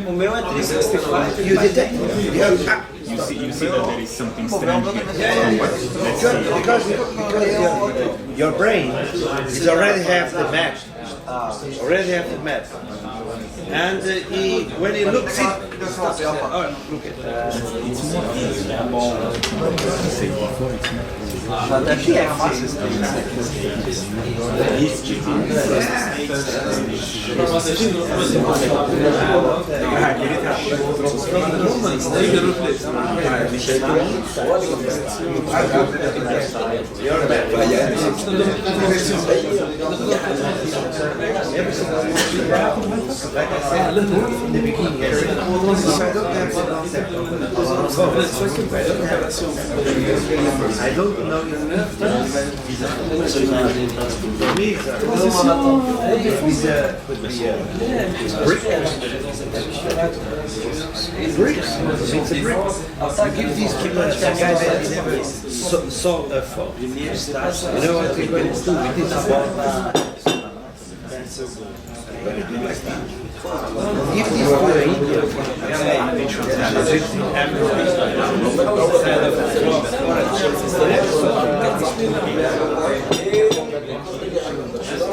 O meu é 365. You detect? You see that there is something strange here. Because your brain is already have the map. Already have the map. And when he looks it, look at It's more easy. Say before it's not easy. Aqui é fácil. I don't know bricks. It's a brick. You give these people a guy that never saw a phone. You know what we're going to do with this about if these were India,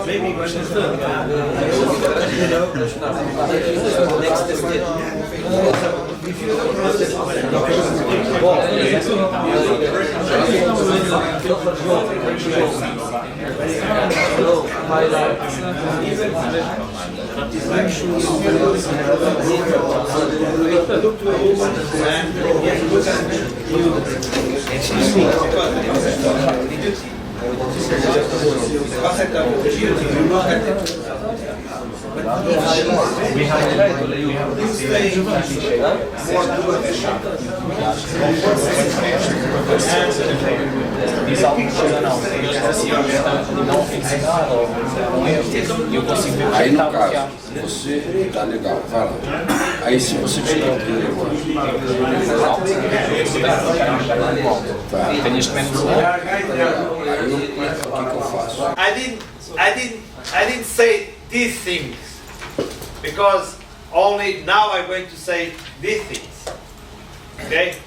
maybe when it's if you don't know this, Aí no caso, você tá legal, vai lá. Aí se você tirar o dinheiro, tá. Aí o que eu faço? I didn't say these things because only now I'm going to say these things. Okay?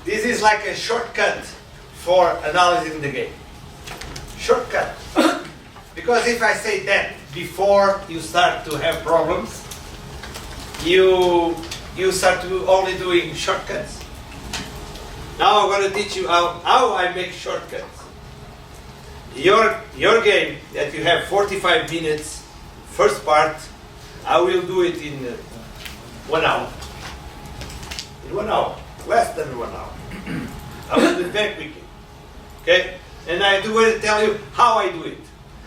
This is like a shortcut for analyzing the game. Shortcut. Because if I say that before you start to have problems, you start to only doing shortcuts. Now I'm going to teach you how I make shortcuts. Your game that you have 45 minutes, first part, I will do it in 1 hour. In 1 hour, less than 1 hour. I will do it very quickly. Okay? And I do it, tell you how I do it.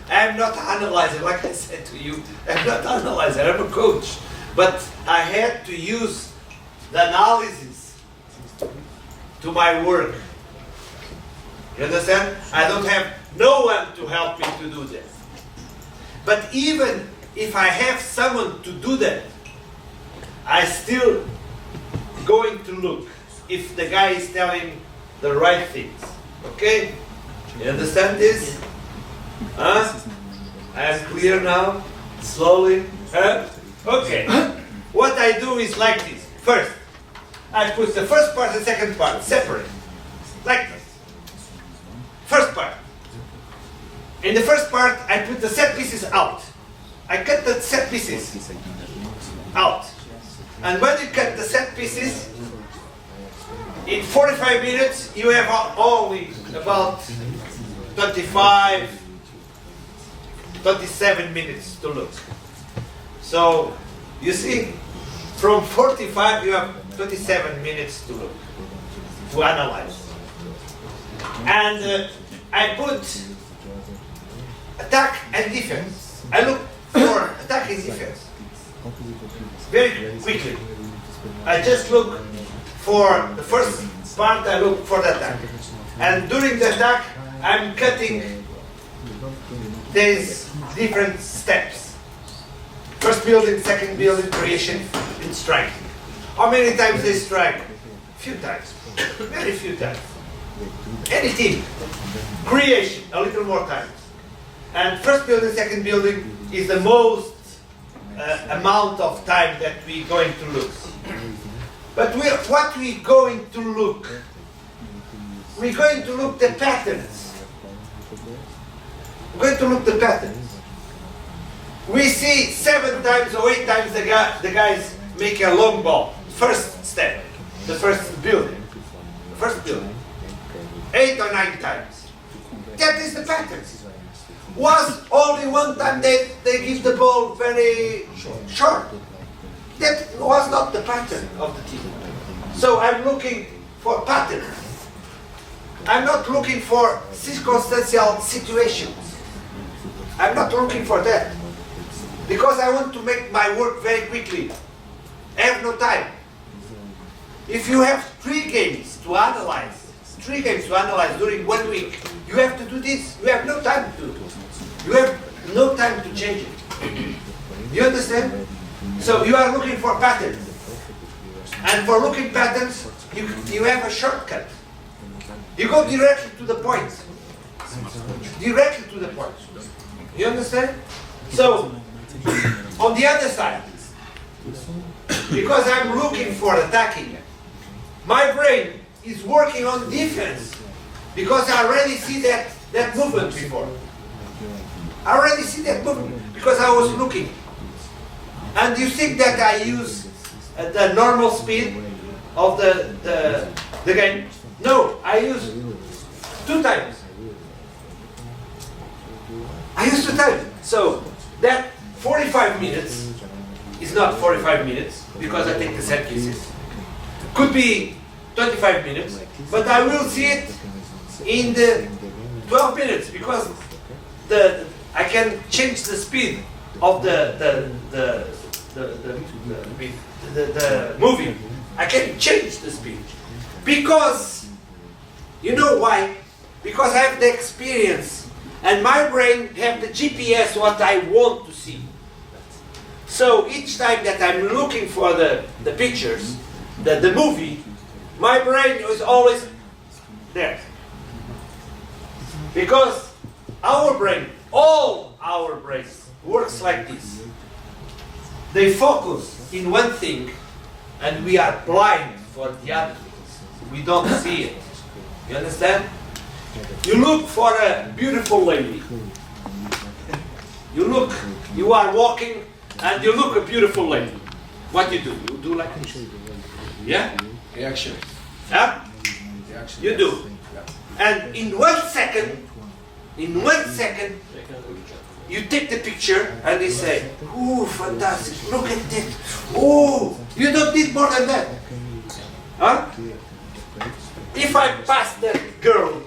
I am not an analyzer, like I said to you. I'm not an analyzer, I'm a coach. But I had to use the analysis to my work. You understand? I don't have no one to help me to do that. But even if I have someone to do that, I still going to look if the guy is telling the right things. Okay? You understand this? Huh? I am clear now? Slowly? Huh? Okay. What I do is like this. First, I put the first part and second part separate. Like this. First part. In the first part, I put the set pieces out. I cut the set pieces out. And when you cut the set pieces, in 45 minutes, you have only about 27 minutes to look. So, you see, from 45 you have 27 minutes to look, to analyze. And I put attack and defense. I look for attack and defense very quickly. I just look for the first part, I look for the attack. And during the attack, I'm cutting these different steps. First building, second building, creation, and striking. How many times they strike? Few times. Very few times. Any team. Creation, a little more times. And first building, second building is the most amount of time that we're going to look. But what we're going to look? We're going to look the patterns. We're going to look the patterns. We see 7 times or 8 times the guys make a long ball. First step, the first building. First building. 8 or 9 times. That is the pattern. Was only one time they give the ball very short. That was not the pattern of the team. So I'm looking for patterns. I'm not looking for circumstantial situations. I'm not looking for that. Because I want to make my work very quickly. I have no time. If you have 3 games to analyze, during 1 week, you have to do this. You have no time to do it. You have no time to change it. You understand? So you are looking for patterns. And for looking patterns, you have a shortcut. You go directly to the point. Directly to the point. You understand? So, on the other side, because I'm looking for attacking, my brain is working on defense. Because I already see that movement before. I already see that movement because I was looking. And you think that I use the normal speed of the game? No, I use 2 times. I use 2 times. So that 45 minutes is not 45 minutes because I take the set pieces. Could be 25 minutes, but I will see it in the 12 minutes because I can change the speed of the movie. I can change the speed because you know why? Because I have the experience and my brain have the GPS what I want to see. So each time that I'm looking for the pictures, the movie, my brain is always there. Because our brain, all our brains works like this. They focus in one thing and we are blind for the other things. We don't see it. You understand? You look for a beautiful lady. You are walking and you look a beautiful lady. What you do? You do like this. Yeah? Reaction. Huh? You do. And in 1 second, you take the picture and they say, "Ooh, fantastic, look at that. Oh, you don't need more than that." Huh? If I pass that girl,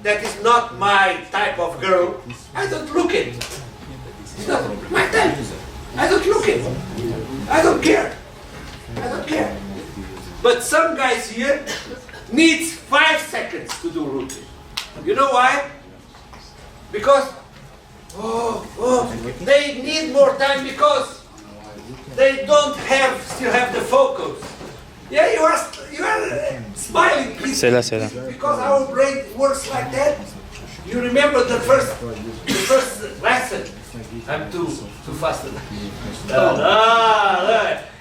that is not my type of girl, I don't look at it. It's not my type. I don't look at it. I don't care. I don't care. But some guys here needs 5 seconds to do routine. You know why? Because they need more time because they don't still have the focus. Yeah, you are smiling. C'est là. Because our brain works like that. You remember the first lesson? I'm too fast.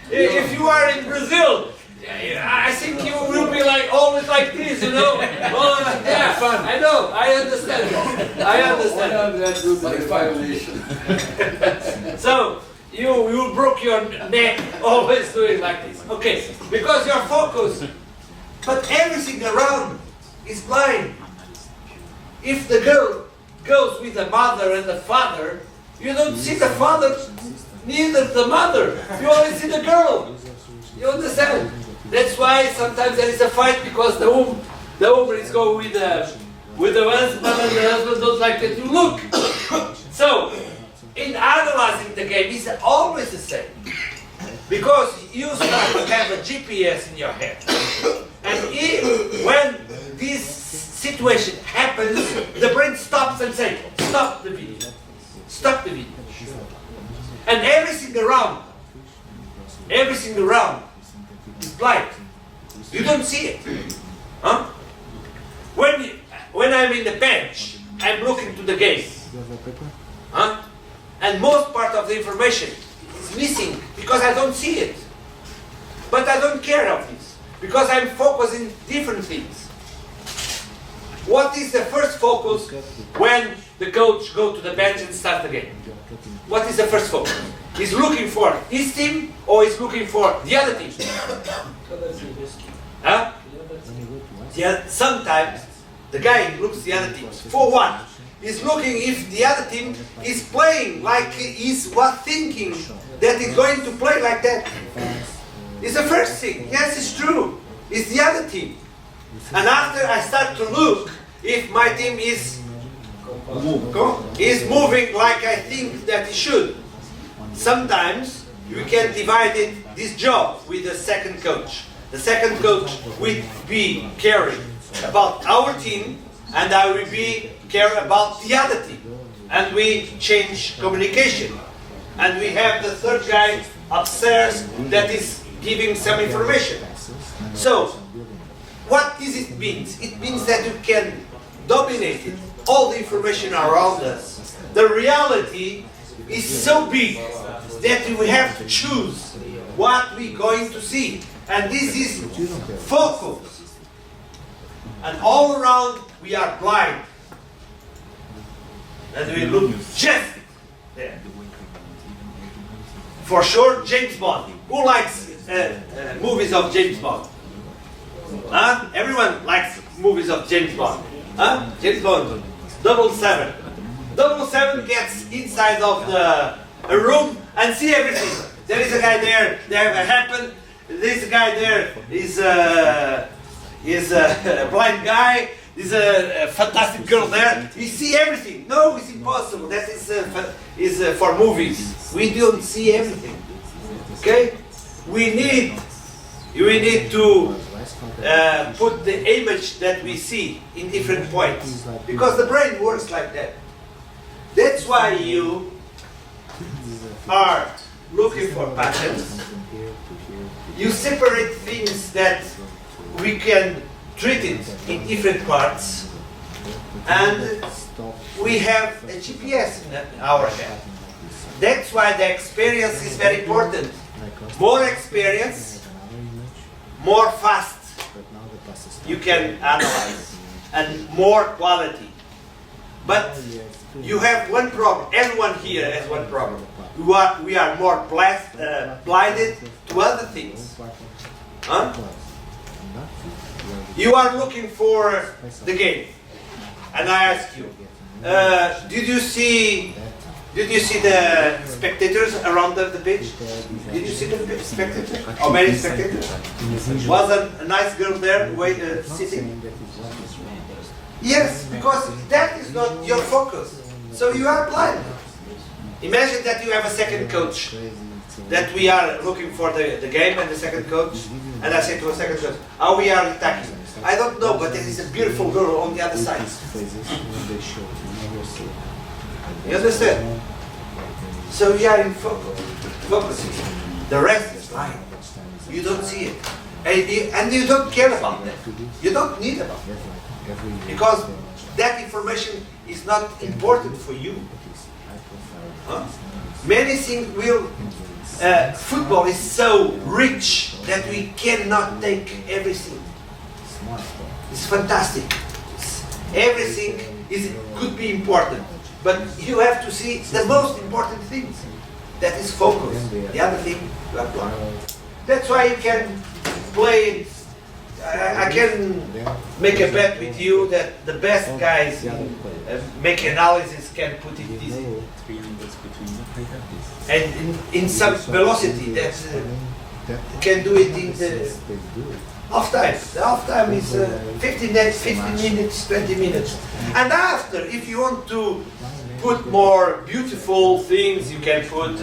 If you are in Brazil, I think you will be like always like this, you know. Yeah, fun. I know. I understand. So you broke your neck always doing like this. Okay, because you're focused, but everything around is blind. If the girl goes with the mother and the father, you don't see the father, neither the mother. You only see the girl. You understand? That's why sometimes there is a fight because the woman is going with the husband and the husband don't like that you look. So, in analyzing the game, it's always the same. Because you start to have a GPS in your head. And when this situation happens, the brain stops and says, "Stop the video. Stop the video." And everything around is blind. You don't see it. Huh? When I'm in the bench, I'm looking to the game. Huh? And most part of the information is missing because I don't see it. But I don't care of this because I'm focusing different things. What is the first focus when the coach go to the bench and start the game? What is the first focus? He's looking for his team or he's looking for the other team? Huh? Yeah, sometimes the guy looks the other teams. For what? He's looking if the other team is playing like he's thinking that he's going to play like that. It's the first thing. Yes, it's true. It's the other team. And after I start to look if my team is moving like I think that it should. Sometimes we can divide this job with the second coach. The second coach will be caring about our team and I will be care about the other team. And we change communication. And we have the third guy upstairs that is giving some information. So, what does it mean? It means that you can dominate it, all the information around us. The reality is so big that we have to choose what we're going to see. And this is focus. And all around we are blind. And we look just there. For sure, James Bond. Who likes movies of James Bond? Huh? Everyone likes movies of James Bond. Huh? James Bond. 007. 007 gets inside of a room and see everything. There is a guy there. There happened. This guy there is a blind guy. There's a fantastic girl there. You see everything. No, it's impossible. That is for movies. We don't see everything. Okay? We need to put the image that we see in different points because the brain works like that. That's why you are looking for patterns. You separate things that we can treat it in different parts, and we have a GPS in our head. That's why the experience is very important. More experience, more fast you can analyze, and more quality. But you have one problem. Everyone here has one problem. We are more blinded to other things. Huh? You are looking for the game, and I ask you, did you see the spectators around the pitch? Did you see the spectators? How many spectators? Was a nice girl there sitting? Yes, because that is not your focus. So you are blind. Imagine that you have a second coach, that we are looking for the game and the second coach, and I say to a second coach, how we are attacking? I don't know, but there is a beautiful girl on the other side. You understand? So you are in focusing. The rest is blind. You don't see it. And you don't care about that. You don't need about it. Because that information is not important for you. Huh? Many things will... football is so rich that we cannot take everything. It's fantastic. Everything could be important. But you have to see the most important things. That is focus. The other thing, you are blind. That's why you can play. I can make a bet with you that the best guys make analysis can put it easy. And in some velocity that can do it in the half time. The half time is 15 minutes, 20 minutes. And after, if you want to put more beautiful things, you can put,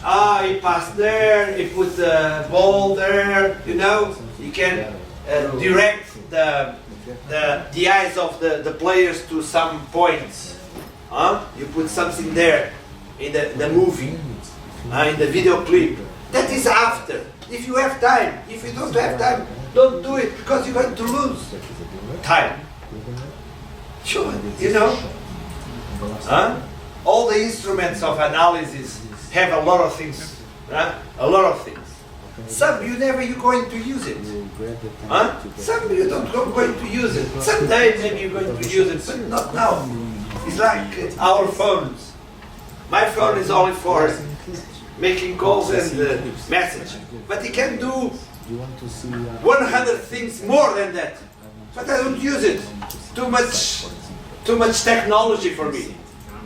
he passed there, he put the ball there, you can direct the eyes of the players to some points. You put something there. in the movie, in the video clip. That is after. If you have time, if you don't have time, don't do it because you're going to lose time. Sure, you know. All the instruments of analysis have a lot of things. A lot of things. Some you're going to use it. Some you don't going to use it. Someday maybe you're going to use it, but not now. It's like our phones. My phone is only for making calls and message. But it can do 100 things more than that. But I don't use it. Too much technology for me.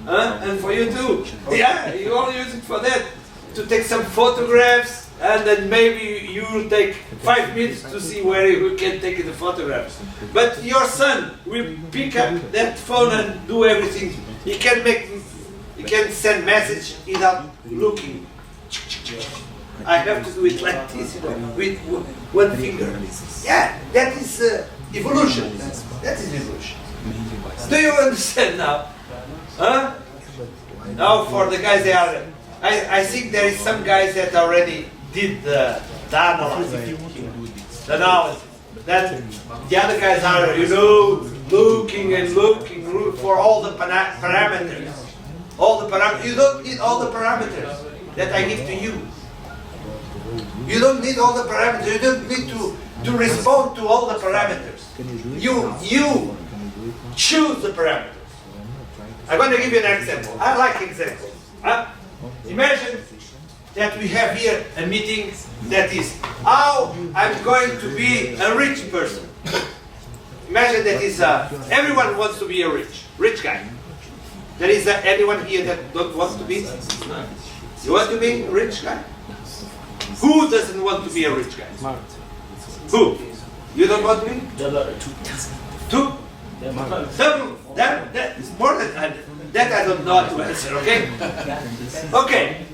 And for you too. Yeah, you only use it for that. To take some photographs, and then maybe you will take 5 minutes to see where you can take the photographs. But your son will pick up that phone and do everything. He can send message without looking. I have to do it like this, you know, with one finger. Yeah, that is evolution. That is evolution. Do you understand now? Now for the guys that are, I think there is some guys that already did the analysis. The analysis. Then the other guys are, you know, looking and looking for all the parameters. All the parameters. You don't need all the parameters that I give to you. You don't need all the parameters. You don't need to respond to all the parameters. You choose the parameters. I'm going to give you an example. I like examples. Imagine that we have here a meeting that is how I'm going to be a rich person. Imagine that is everyone wants to be a rich guy. There is anyone here that don't want to be? You want to be a rich guy? Who doesn't want to be a rich guy? Who? You don't want to be? Two? Double? That is more than that. I don't know how to answer. Okay. Okay.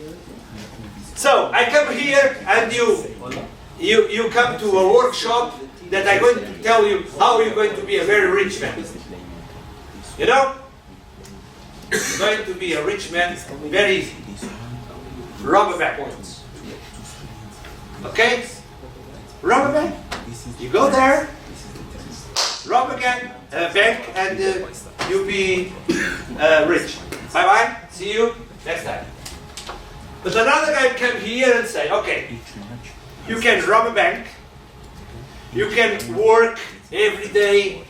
So I come here and you come to a workshop that I'm going to tell you how you're going to be a very rich man. You know? You're going to be a rich man very easy. Rob a bank. Okay? Rob a bank. You go there, rob a bank, and you'll be rich. Bye-bye. See you next time. But another guy come here and say, okay, you can rob a bank, you can work every day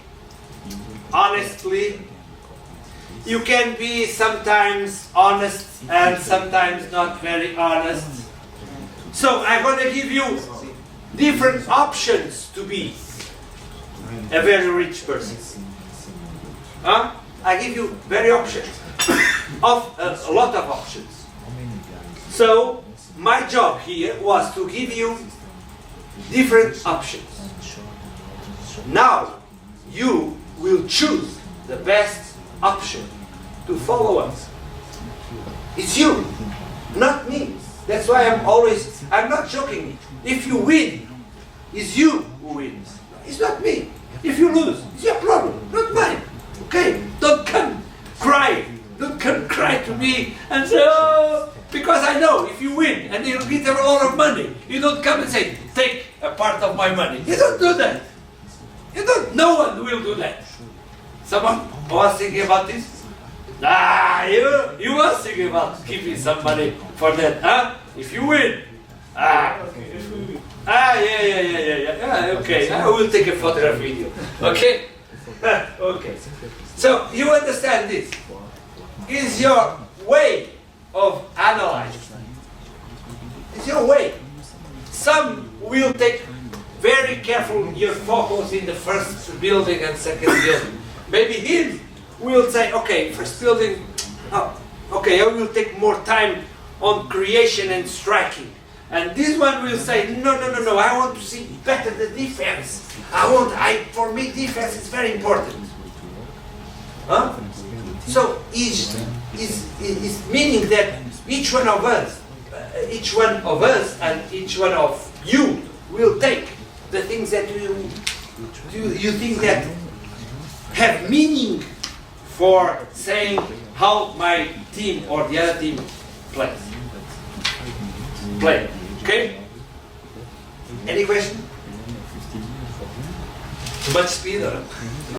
honestly, you can be sometimes honest and sometimes not very honest. So I'm going to give you different options to be a very rich person. I give you very options, a lot of options. So my job here was to give you different options. Now you will choose the best option to follow us. It's you, not me. That's why I'm not joking. If you win, it's you who wins. It's not me. If you lose, it's your problem, not mine. Okay? Don't come cry. Don't come cry to me and say, oh, because I know if you win and you'll get a lot of money, you don't come and say, take a part of my money. You don't do that. No one will do that. Someone was thinking about this? You was thinking about keeping some money for that, huh? If you win. Yeah, okay, I will take a photograph video. Okay? Okay. So, you understand this? Is your way of analyzing. It's your way. Some will take very careful your focus in the first building and second building. Maybe him will say, okay, first building, okay, I will take more time on creation and striking. And this one will say, no, I want to see better the defense. For me, defense is very important. So is meaning that each one of us and each one of you will take the things that you think that have meaning for saying how my team or the other team plays. Play. Okay? Any question? Too much speed or?